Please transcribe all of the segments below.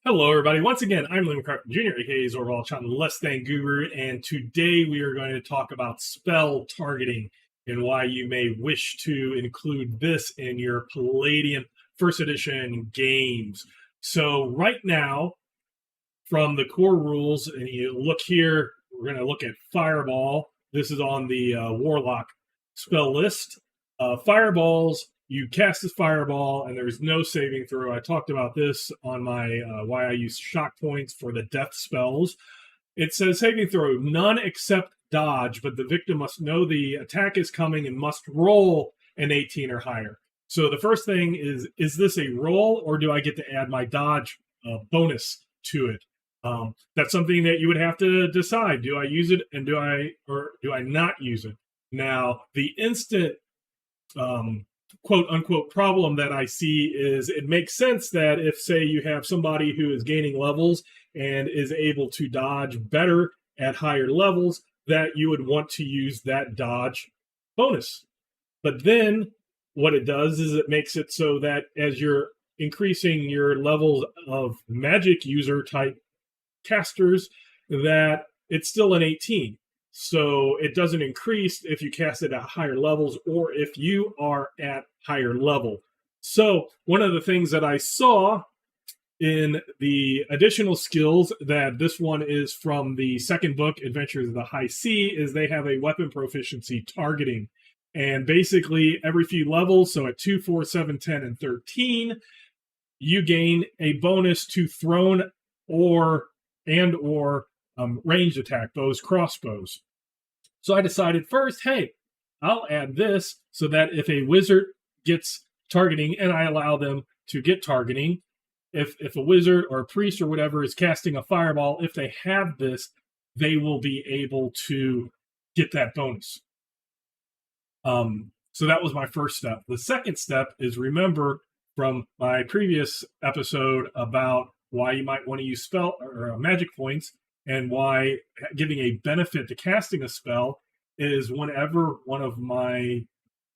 Hello, everybody. Once again, I'm Liam Carpenter Jr., aka Zorval Chan, Less Than Guru, and today we are going to talk about spell targeting and why you may wish to include this in your Palladium First Edition games. So, right now, from the core rules, and you look here, we're going to look at Fireball. This is on the Warlock spell list. Fireballs, you cast this fireball and there's no saving throw. I talked about this on my why I use shock points for the death spells. It says saving throw, none except dodge, but the victim must know the attack is coming and must roll an 18 or higher. So the first thing is this a roll or do I get to add my dodge bonus to it? That's something that you would have to decide. Do I use it and do I not use it? Now, the instant quote unquote problem that I see is it makes sense that if, say, you have somebody who is gaining levels and is able to dodge better at higher levels, that you would want to use that dodge bonus. But then what it does is it makes it so that as you're increasing your levels of magic user type casters, that it's still an 18. So it doesn't increase if you cast it at higher levels or if you are at higher level. So one of the things that I saw in the additional skills, that this one is from the second book, Adventures of the High Sea, is they have a weapon proficiency targeting. And basically every few levels, so at 2, 4, 7, 10, and 13, you gain a bonus to thrown or ranged attack, bows, crossbows. So I decided first, hey, I'll add this so that if a wizard gets targeting and I allow them to get targeting, if a wizard or a priest or whatever is casting a fireball, if they have this, they will be able to get that bonus. So that was my first step. The second step is, remember from my previous episode about why you might want to use spell or magic points, and why giving a benefit to casting a spell is whenever one of my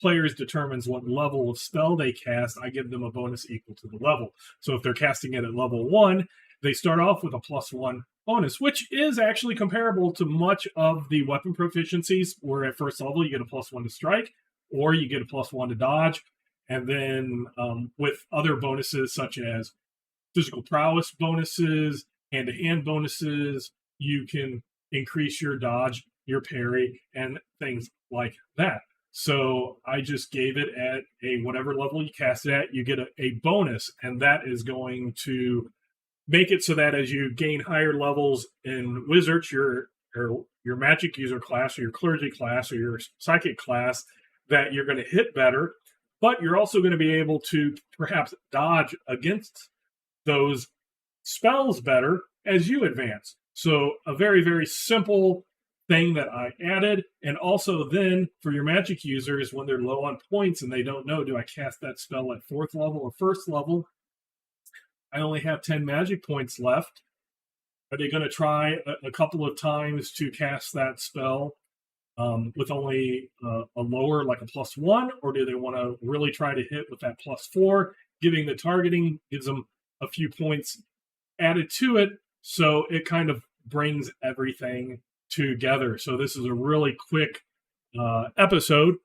players determines what level of spell they cast, I give them a bonus equal to the level. So if they're casting it at level 1, they start off with a +1 bonus, which is actually comparable to much of the weapon proficiencies, where at first level you get a +1 to strike, or you get a +1 to dodge. And then with other bonuses such as physical prowess bonuses, hand-to-hand bonuses, you can increase your dodge, your parry, and things like that. So I just gave it at a whatever level you cast it at, you get a bonus, and that is going to make it so that as you gain higher levels in wizards, your magic user class, or your clergy class, or your psychic class, that you're going to hit better, but you're also going to be able to perhaps dodge against those spells better as you advance. So a very, very simple thing that I added. And also then for your magic users, when they're low on points and they don't know, do I cast that spell at 4th level or 1st level? I only have 10 magic points left. Are they going to try a couple of times to cast that spell with only a lower, like a +1? Or do they want to really try to hit with that +4? Giving the targeting gives them a few points added to it, so it kind of brings everything together. So this is a really quick episode,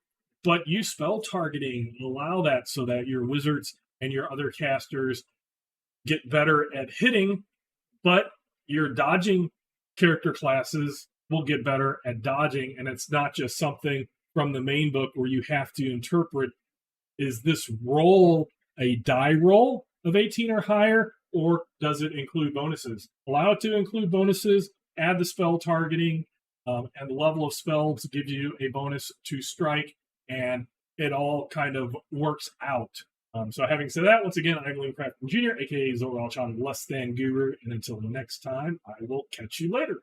but use spell targeting, allow that so that your wizards and your other casters get better at hitting, but your dodging character classes will get better at dodging. And it's not just something from the main book where you have to interpret, is this roll a die roll of 18 or higher, or does it include bonuses? Allow it to include bonuses, add the spell targeting, and the level of spells gives you a bonus to strike, and it all kind of works out. So having said that, once again, I'm Liam Crafton Jr., aka Zorval Chan, Less Than Guru, and until next time, I will catch you later.